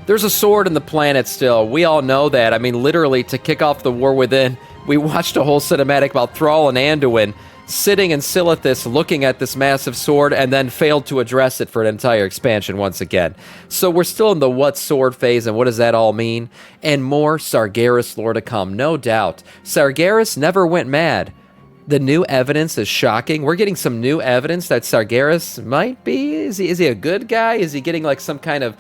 There's a sword in the planet still. We all know that. I mean, literally, to kick off the war within, we watched a whole cinematic about Thrall and Anduin sitting in Silithus looking at this massive sword and then failed to address it for an entire expansion once again. So we're still in the what sword phase, and what does that all mean? And more Sargeras lore to come, no doubt. Sargeras never went mad. The new evidence is shocking. We're getting some new evidence that Sargeras might be... Is he a good guy? Is he getting like some kind of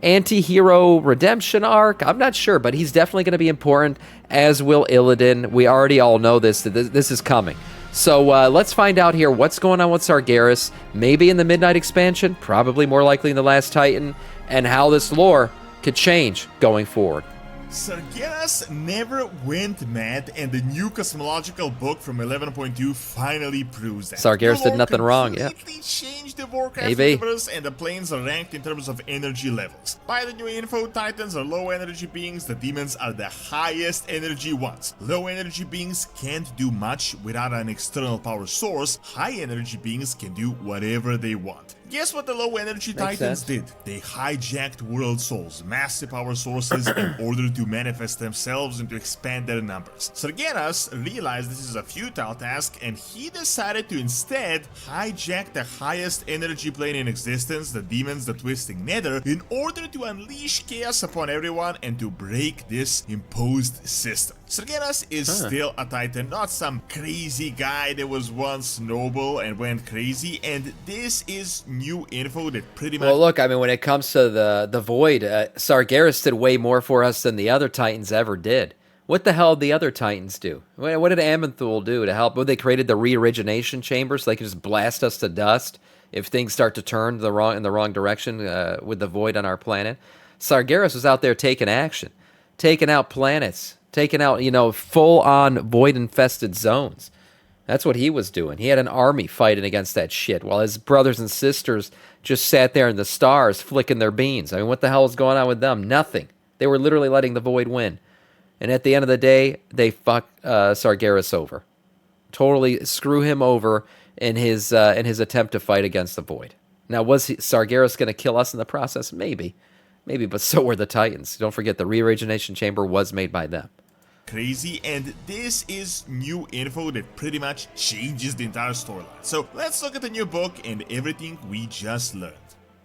anti-hero redemption arc? I'm not sure, but he's definitely going to be important, as will Illidan. We already all know this. This is coming. So let's find out here what's going on with Sargeras, maybe in the Midnight expansion, probably more likely in the Last Titan, and how this lore could change going forward. Sargeras never went mad, and the new Cosmological book from 11.2 finally proves that. Sargeras did nothing wrong, yeah. Completely changed the warcraft Maybe. universe, and the planes are ranked in terms of energy levels. By the new info, Titans are low energy beings, the demons are the highest energy ones. Low energy beings can't do much without an external power source. High energy beings can do whatever they want. Guess what the low energy Titans did? They hijacked world souls, massive power sources, in order to manifest themselves and to expand their numbers. Sargeras realized this is a futile task, and he decided to instead hijack the highest energy plane in existence, the demons, the twisting nether, in order to unleash chaos upon everyone and to break this imposed system. Sargeras is still a Titan, not some crazy guy that was once noble and went crazy, and this is new info that pretty much... Well, look, I mean, when it comes to the Void, Sargeras did way more for us than the other Titans ever did. What the hell did the other Titans do? What did Aman'Thul do to help? Well, they created the re-origination chamber so they could just blast us to dust if things start to turn in the wrong direction with the Void on our planet. Sargeras was out there taking action, taking out planets, taking out, full-on Void-infested zones. That's what he was doing. He had an army fighting against that shit while his brothers and sisters just sat there in the stars flicking their beans. I mean, what the hell was going on with them? Nothing. They were literally letting the Void win. And at the end of the day, they fucked Sargeras over. Totally screw him over in his attempt to fight against the Void. Now, was Sargeras going to kill us in the process? Maybe. Maybe, but so were the Titans. Don't forget, the re-origination chamber was made by them. Crazy, and this is new info that pretty much changes the entire storyline. So let's look at the new book and everything we just learned.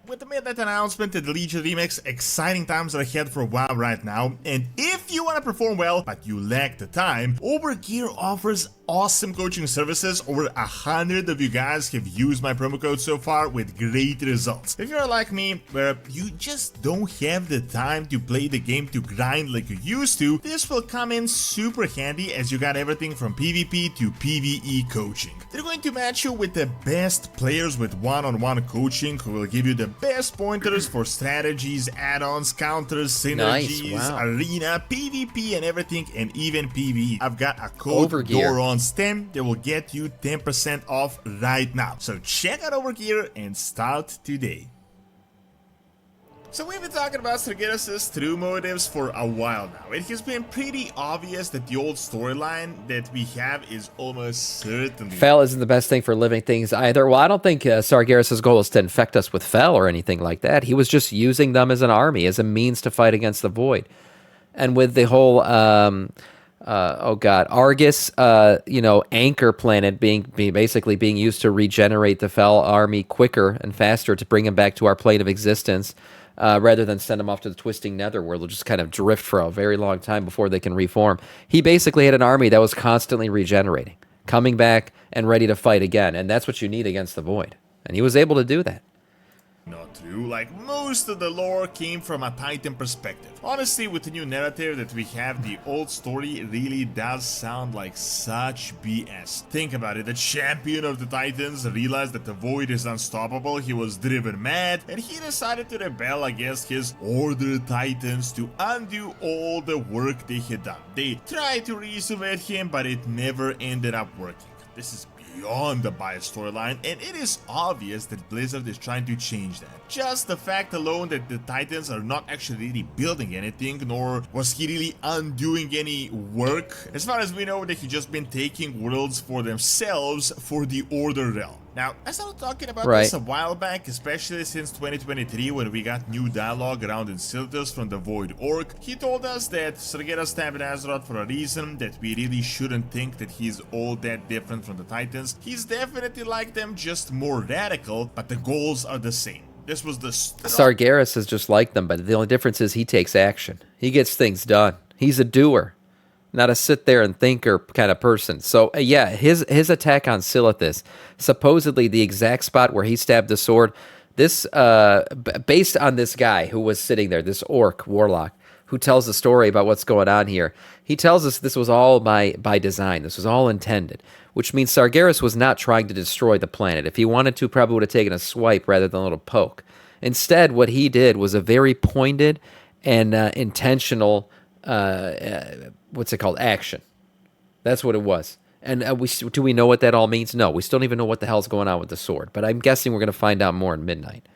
With the Midnight announcement and the Legion remix, exciting times are ahead for WoW right now, and if you want to perform well but you lack the time, Overgear offers awesome coaching services. Over 100 of you guys have used my promo code so far with great results. If you're like me, where you just don't have the time to play the game to grind like you used to, this will come in super handy as you got everything from PvP to PvE coaching. They're going to match you with the best players with one-on-one coaching who will give you the best pointers for strategies, add-ons, counters, synergies, arena, PvP and everything, and even PvE. I've got a code Overgear on STEM that will get you 10% off right now. So check out Overgear and start today. So we've been talking about Sargeras' true motives for a while now. It has been pretty obvious that the old storyline that we have is almost certainly... Fel isn't the best thing for living things either. Well, I don't think Sargeras' goal is to infect us with Fel or anything like that. He was just using them as an army, as a means to fight against the Void. And with the whole, Argus, anchor planet basically being used to regenerate the Fel army quicker and faster to bring him back to our plane of existence, rather than send them off to the twisting nether where they'll just kind of drift for a very long time before they can reform. He basically had an army that was constantly regenerating, coming back and ready to fight again, and that's what you need against the Void. And he was able to do that. Not true, like most of the lore came from a Titan perspective. Honestly, with the new narrative that we have, the old story really does sound like such BS. Think about it, the champion of the Titans realized that the Void is unstoppable, he was driven mad, and he decided to rebel against his Order Titans to undo all the work they had done. They tried to resurrect him, but it never ended up working. This is beyond the biased storyline, and it is obvious that Blizzard is trying to change that. Just the fact alone that the Titans are not actually really building anything, nor was he really undoing any work. As far as we know, that he just been taking worlds for themselves for the Order realm. Now, I started talking about Right. this a while back, especially since 2023 when we got new dialogue around Incitus from the Void Orc. He told us that Sargeras stabbed Azeroth for a reason, that we really shouldn't think that he's all that different from the Titans. He's definitely like them, just more radical, but the goals are the same. This was the Sargeras is just like them, but the only difference is he takes action. He gets things done. He's a doer, not a sit there and thinker kind of person. So yeah, his attack on Silithus, supposedly the exact spot where he stabbed the sword. This based on this guy who was sitting there, this orc warlock who tells the story about what's going on here. He tells us this was all by design. This was all intended, which means Sargeras was not trying to destroy the planet. If he wanted to, probably would have taken a swipe rather than a little poke. Instead, what he did was a very pointed and intentional, what's it called, action. That's what it was. And do we know what that all means? No, we still don't even know what the hell's going on with the sword. But I'm guessing we're going to find out more in Midnight.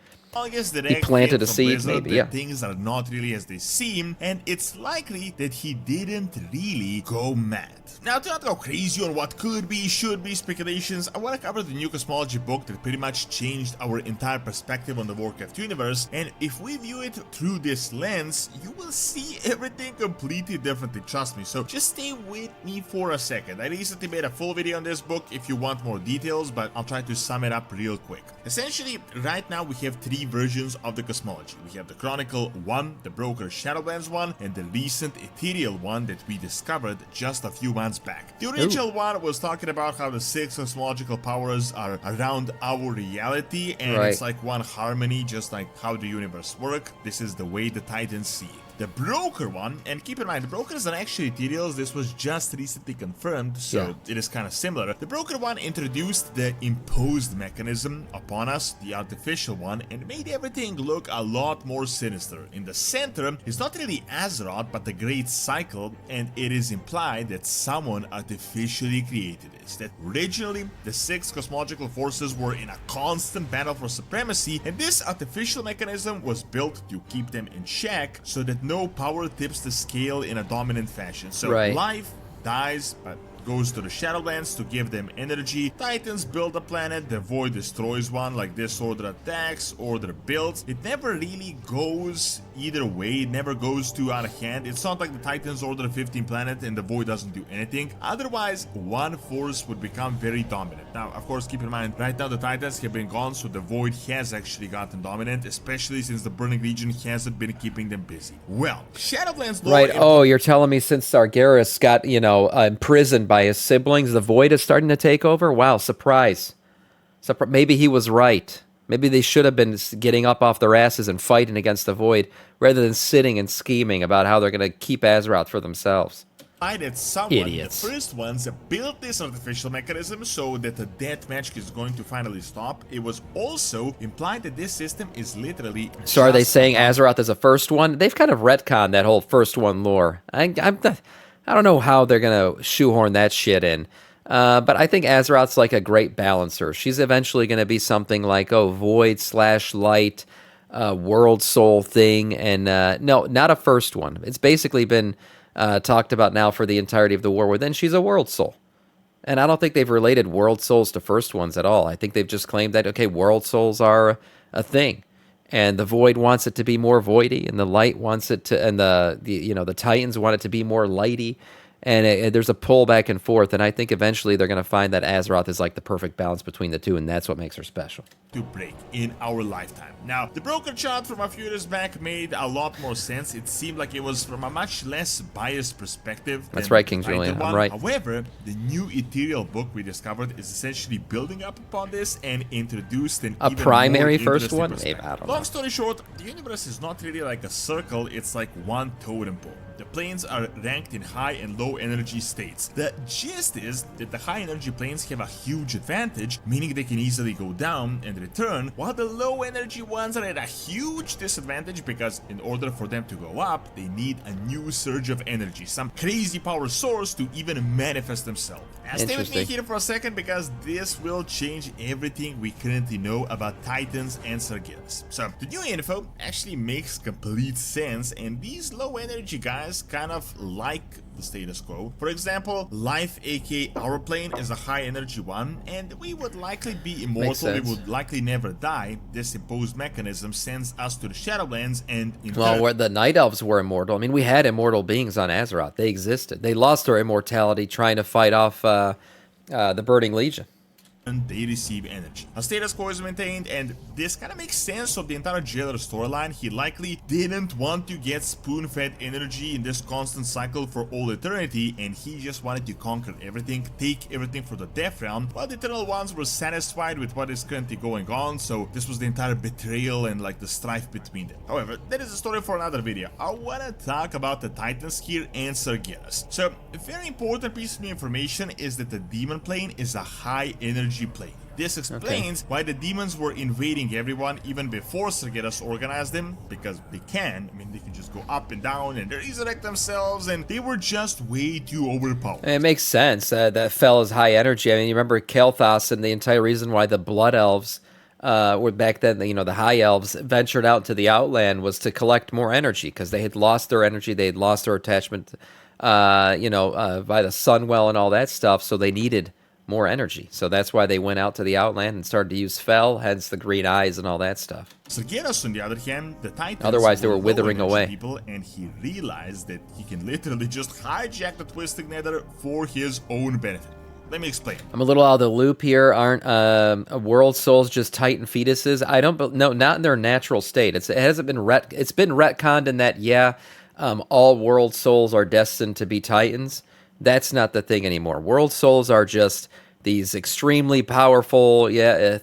He planted a seed, maybe, yeah. Things are not really as they seem, and it's likely that he didn't really go mad. Now, to not go crazy on what could be, should be speculations, I want to cover the new Cosmology book that pretty much changed our entire perspective on the Warcraft universe, and if we view it through this lens, you will see everything completely differently, trust me, so just stay with me for a second. I recently made a full video on this book if you want more details, but I'll try to sum it up real quick. Essentially, right now we have three versions of the Cosmology. We have the Chronicle 1, the Broker Shadowlands 1, and the recent Ethereal 1 that we discovered just a few months back. The original one was talking about how the 6 cosmological powers are around our reality, and it's like one harmony, just like how the universe works. This is the way the Titans see it. The Broker one, and keep in mind, the Brokers are actually Ethereals. This was just recently confirmed, so it is kind of similar. The Broker one introduced the imposed mechanism upon us, the artificial one, and made everything look a lot more sinister. In the center is not really Azeroth, but the Great Cycle, and it is implied that someone artificially created this. That originally, the 6 cosmological forces were in a constant battle for supremacy, and this artificial mechanism was built to keep them in check, so that no power tips the scale in a dominant fashion. So life dies, but goes to the Shadowlands to give them energy. Titans build a planet, the Void destroys one, like this Order attacks, Order builds. It never really goes either way, it never goes too out of hand. It's not like the Titans order 15 planet and the Void doesn't do anything. Otherwise, one force would become very dominant. Now, of course, keep in mind, right now the Titans have been gone, so the Void has actually gotten dominant, especially since the Burning Legion hasn't been keeping them busy. Well, Shadowlands lore... Right, oh, you're telling me since Sargeras got, imprisoned by his siblings, the Void is starting to take over? Wow, surprise. Maybe he was right. Maybe they should have been getting up off their asses and fighting against the Void rather than sitting and scheming about how they're going to keep Azeroth for themselves. That someone, the first ones, built this artificial mechanism so that the deathmatch is going to finally stop. It was also implied that this system is literally... So are they saying Azeroth is the first one? They've kind of retconned that whole first one lore. I don't know how they're going to shoehorn that shit in. But I think Azeroth's like a great balancer. She's eventually going to be something like, Void/Light, World Soul thing. And no, not a first one. It's basically been talked about now for the entirety of the war. Well, then she's a World Soul. And I don't think they've related World Souls to first ones at all. I think they've just claimed that, okay, World Souls are a thing. And the Void wants it to be more voidy, and the Light wants it to, and the Titans want it to be more lighty. And there's a pull back and forth, and I think eventually they're going to find that Azeroth is like the perfect balance between the two, and that's what makes her special. To break in our lifetime. Now, the Broker chart from a few years back made a lot more sense. It seemed like it was from a much less biased perspective. That's right, King Julian. I'm right. However, the new Ethereal book we discovered is essentially building up upon this and introduced an even primary more first one. Maybe, I don't know. Long story short, the universe is not really like a circle. It's like one totem pole. The planes are ranked in high and low energy states. The gist is that the high energy planes have a huge advantage, meaning they can easily go down and return, while the low energy ones are at a huge disadvantage because in order for them to go up, they need a new surge of energy, some crazy power source to even manifest themselves. Now stay with me here for a second because this will change everything we currently know about Titans and Sargeras. So the new info actually makes complete sense, and these low energy guys kind of like the status quo. For example, life, aka our plane, is a high energy one, and we would likely be immortal, we would likely never die. This imposed mechanism sends us to the Shadowlands, and in well, where the Night Elves were immortal. I mean, we had immortal beings on Azeroth. They existed. They lost their immortality trying to fight off the Burning Legion. They receive energy. A status quo is maintained, and this kind of makes sense of the entire Jailer storyline. He likely didn't want to get spoon-fed energy in this constant cycle for all eternity, and he just wanted to conquer everything, take everything for the Death Realm, while the Eternal Ones were satisfied with what is currently going on, so this was the entire betrayal and like the strife between them. However, that is a story for another video. I want to talk about the Titans here and Sargeras. So, a very important piece of information is that the Demon Plane is a high energy plane. This explains why the demons were invading everyone even before Sargeras organized them, because they can. I mean, they can just go up and down and resurrect themselves, and they were just way too overpowered. It makes sense. That fell as high energy. I mean, you remember Kael'thas, and the entire reason why the Blood Elves were back then, you know, the High Elves ventured out to the Outland was to collect more energy, because they had lost their energy, they had lost their attachment, by the Sunwell and all that stuff, so they needed more energy. So that's why they went out to the Outland and started to use Fel, hence the green eyes and all that stuff. Sargeras, on the other hand, the Titans otherwise they were withering away. People, and he realized that he can literally just hijack the Twisting Nether for his own benefit. Let me explain. I'm a little out of the loop here. Aren't world souls just Titan fetuses? I don't know, not in their natural state. It hasn't been it's been retconned in that all world souls are destined to be Titans. That's not the thing anymore. World souls are just these extremely powerful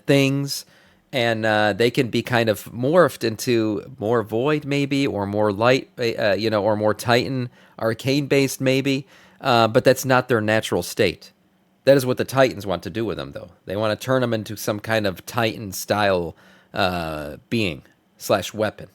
things, and they can be kind of morphed into more void maybe, or more light, or more Titan arcane based maybe, but that's not their natural state. That is what the Titans want to do with them, though. They want to turn them into some kind of Titan style being / weapon.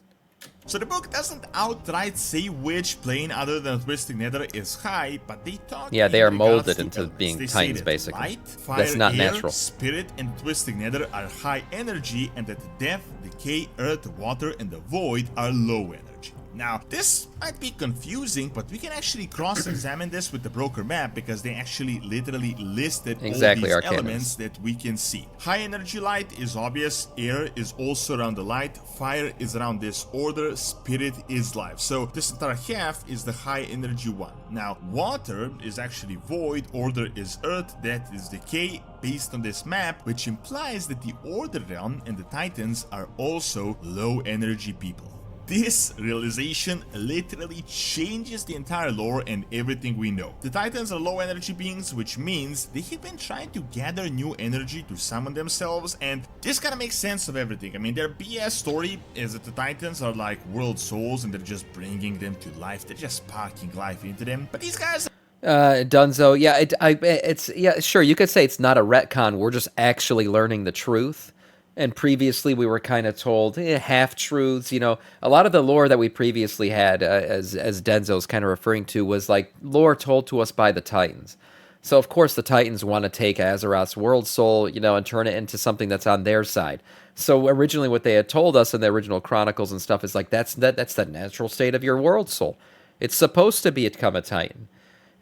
So the book doesn't outright say which plane other than Twisting Nether is high, but they talk. Yeah, they are molded into being Titans, basically. Light, fire, that's not air, natural. Spirit, and Twisting Nether are high energy, and that death, decay, earth, water, and the void are low energy. Now, this might be confusing, but we can actually cross-examine this with the broker map, because they actually literally listed all these elements that we can see. High energy light is obvious, air is also around the light, fire is around this order, spirit is life. So this entire half is the high energy one. Now, water is actually void, order is earth, death is decay, based on this map, which implies that the Order realm and the Titans are also low energy people. This realization literally changes the entire lore and everything we know. The Titans are low energy beings, which means they have been trying to gather new energy to summon themselves, and this kind of makes sense of everything. I mean, their BS story is that the Titans are like world souls and they're just bringing them to life. They're just sparking life into them. But these guys... Dunzo, yeah, sure, you could say it's not a retcon. We're just actually learning the truth. And previously we were kind of told half-truths, you know. A lot of the lore that we previously had, as Denzo's kind of referring to, was like lore told to us by the Titans. So of course the Titans want to take Azeroth's world soul, you know, and turn it into something that's on their side. So originally what they had told us in the original chronicles and stuff is like, that's the natural state of your world soul. It's supposed to become a Titan.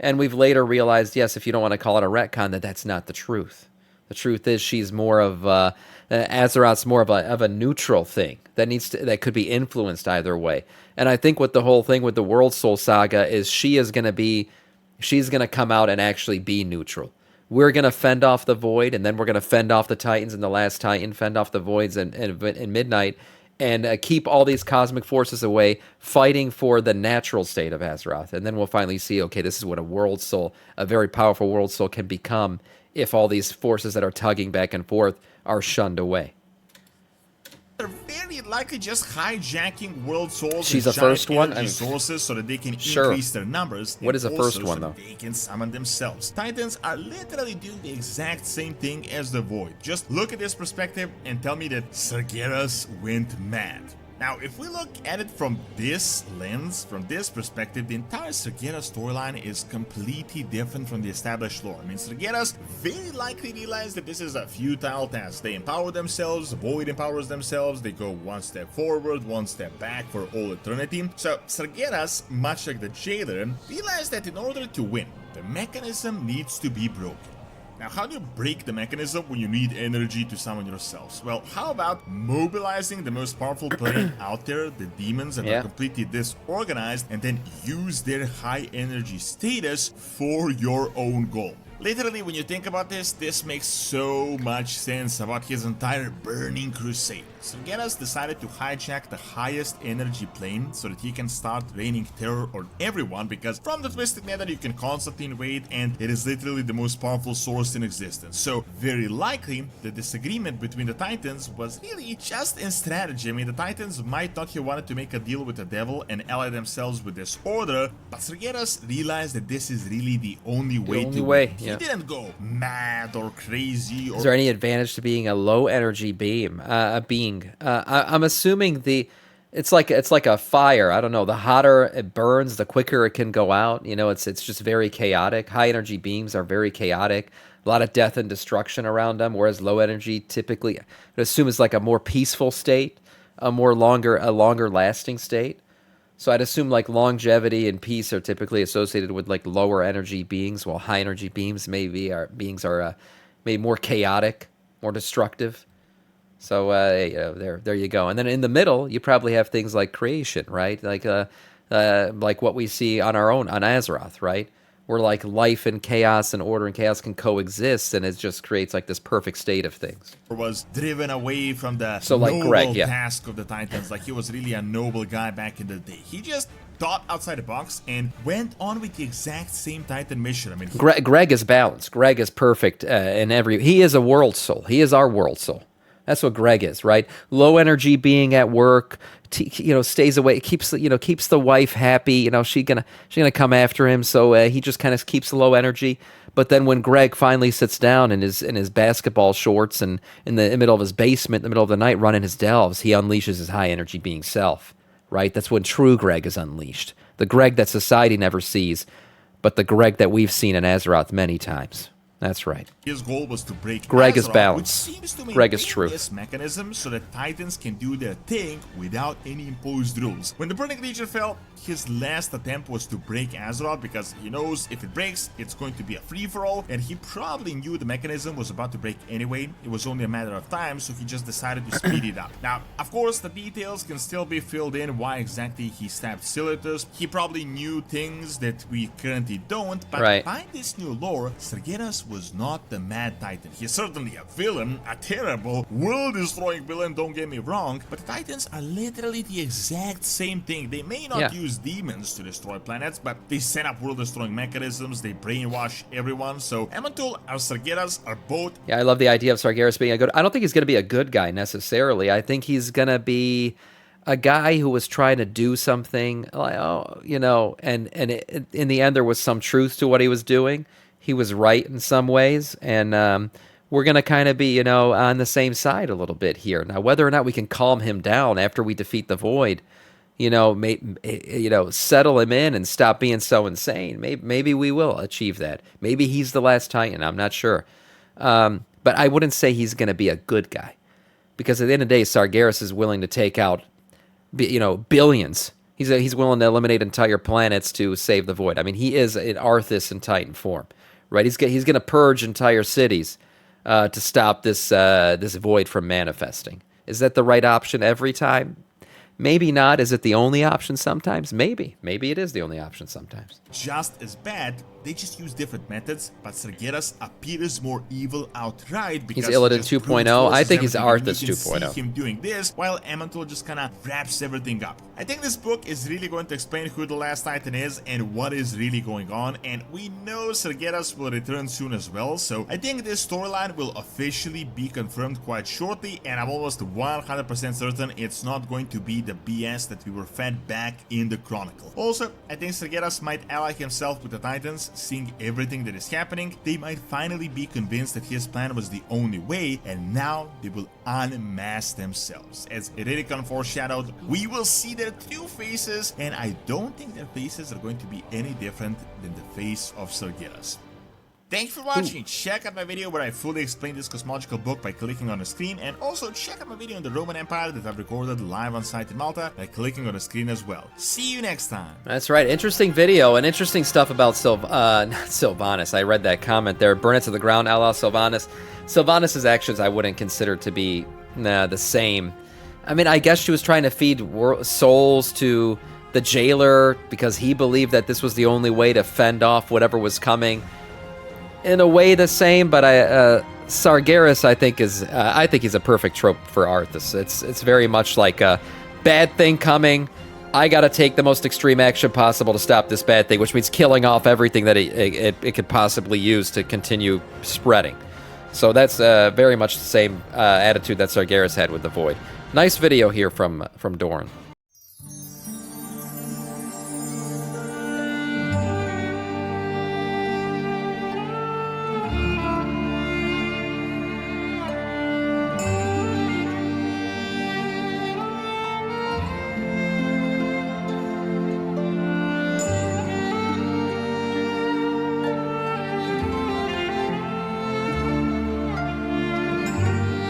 And we've later realized, yes, if you don't want to call it a retcon, that's not the truth. The truth is she's more of Azeroth's more of a neutral thing that could be influenced either way. And I think what the whole thing with the World Soul Saga is, she's gonna come out and actually be neutral. We're gonna fend off the Void, and then we're gonna fend off the Titans in the last Titan, fend off the Voids in Midnight, and keep all these cosmic forces away, fighting for the natural state of Azeroth. And then we'll finally see, okay, this is what a World Soul, a very powerful World Soul, can become if all these forces that are tugging back and forth are shunned away. They're very likely just hijacking world souls. She's a first one, resources so that they can increase their numbers. What is a first one, though? They can summon themselves. Titans are literally doing the exact same thing as the Void. Just look at this perspective and tell me that Sargeras went mad. Now, if we look at it from this lens, from this perspective, the entire Sargeras storyline is completely different from the established lore. I mean, Sargeras very likely realized that this is a futile task. They empower themselves, Void empowers themselves, they go one step forward, one step back for all eternity. So, Sargeras, much like the Jailer, realized that in order to win, the mechanism needs to be broken. Now, how do you break the mechanism when you need energy to summon yourselves? Well, how about mobilizing the most powerful plane out there, the demons that are completely disorganized, and then use their high energy status for your own goal? Literally, when you think about this makes so much sense about his entire burning crusade. Sargeras decided to hijack the highest energy plane so that he can start raining terror on everyone, because from the Twisted Nether you can constantly invade and it is literally the most powerful source in existence. So very likely the disagreement between the Titans was really just in strategy. I mean, the Titans might not have wanted to make a deal with the devil and ally themselves with this order, but Sargeras realized that this is really the only way to win. He didn't go mad or crazy. Is there any advantage to being a low energy being? I'm assuming it's like a fire. I don't know. The hotter it burns, the quicker it can go out. You know, it's just very chaotic. High energy beams are very chaotic. A lot of death and destruction around them. Whereas low energy typically, I assume, is like a more peaceful state, a longer lasting state. So I'd assume like longevity and peace are typically associated with like lower energy beings, while high energy beings maybe more chaotic, more destructive. So there you go. And then in the middle, you probably have things like creation, right? Like what we see on our own on Azeroth, right? Where like life and chaos and order and chaos can coexist, and it just creates like this perfect state of things. Was driven away from the task of the Titans. Like, he was really a noble guy back in the day. He just thought outside the box and went on with the exact same Titan mission. I mean, Greg is balanced. Greg is perfect in every. He is a world soul. He is our world soul. That's what Greg is, right? Low energy being at work, stays away, keeps the wife happy. She's gonna come after him, so he just kind of keeps low energy. But then when Greg finally sits down in his basketball shorts and in the middle of his basement, in the middle of the night, running his delves, he unleashes his high energy being self, right? That's when true Greg is unleashed. The Greg that society never sees, but the Greg that we've seen in Azeroth many times. That's right. His goal was to break Greg Azeroth, is balanced. which seems to Greg is true. this mechanism so that Titans can do their thing without any imposed rules. When the Burning Legion fell, his last attempt was to break Azeroth, because he knows if it breaks, it's going to be a free-for-all, and he probably knew the mechanism was about to break anyway. It was only a matter of time, so he just decided to speed it up. Now, of course, the details can still be filled in why exactly he stabbed Silithus. He probably knew things that we currently don't, but by this new lore, Sargeras was not the Mad Titan. He's certainly a villain, a terrible, world-destroying villain, don't get me wrong, but the Titans are literally the exact same thing. They may not use demons to destroy planets, but they set up world-destroying mechanisms, they brainwash everyone, so Amantul and Sargeras are both... Yeah, I love the idea of Sargeras being a good... I don't think he's going to be a good guy, necessarily. I think he's going to be a guy who was trying to do something, like, and in the end there was some truth to what he was doing. He was right in some ways, and we're going to kind of be, on the same side a little bit here. Now, whether or not we can calm him down after we defeat the Void, settle him in and stop being so insane, maybe we will achieve that. Maybe he's the last Titan, I'm not sure. But I wouldn't say he's going to be a good guy, because at the end of the day, Sargeras is willing to take out, billions. He's willing to eliminate entire planets to save the Void. I mean, he is an Arthas in Titan form. Right, he's going to purge entire cities to stop this Void from manifesting. Is that the right option every time? Maybe not. Is it the only option sometimes? Maybe it is the only option sometimes. Just as bad, they just use different methods, but Sargeras appears more evil outright because he's Illidan 2.0. I think he's Arthas 2.0. See him doing this, while Amantul just kind of wraps everything up. I think this book is really going to explain who the last Titan is and what is really going on, and we know Sargeras will return soon as well, so I think this storyline will officially be confirmed quite shortly, and I'm almost 100% certain it's not going to be the BS that we were fed back in the Chronicle. Also, I think Sargeras might ally himself with the Titans, seeing everything that is happening. They might finally be convinced that his plan was the only way, and now they will unmask themselves. As Eridicon foreshadowed, we will see their true faces, and I don't think their faces are going to be any different than the face of Sargeras. Thanks for watching. Check out my video where I fully explain this cosmological book by clicking on the screen, and also check out my video on the Roman Empire that I've recorded live on site in Malta by clicking on the screen as well. See you next time. That's right. Interesting video and interesting stuff about not Sylvanas. I read that comment there. Burn it to the ground, a la Sylvanas. Sylvanas' actions I wouldn't consider to be the same. I mean, I guess she was trying to feed souls to the jailer because he believed that this was the only way to fend off whatever was coming. In a way, the same, but Sargeras, I think he's a perfect trope for Arthas. It's very much like a bad thing coming. I gotta take the most extreme action possible to stop this bad thing, which means killing off everything that it could possibly use to continue spreading. So that's very much the same attitude that Sargeras had with the Void. Nice video here from Dorn.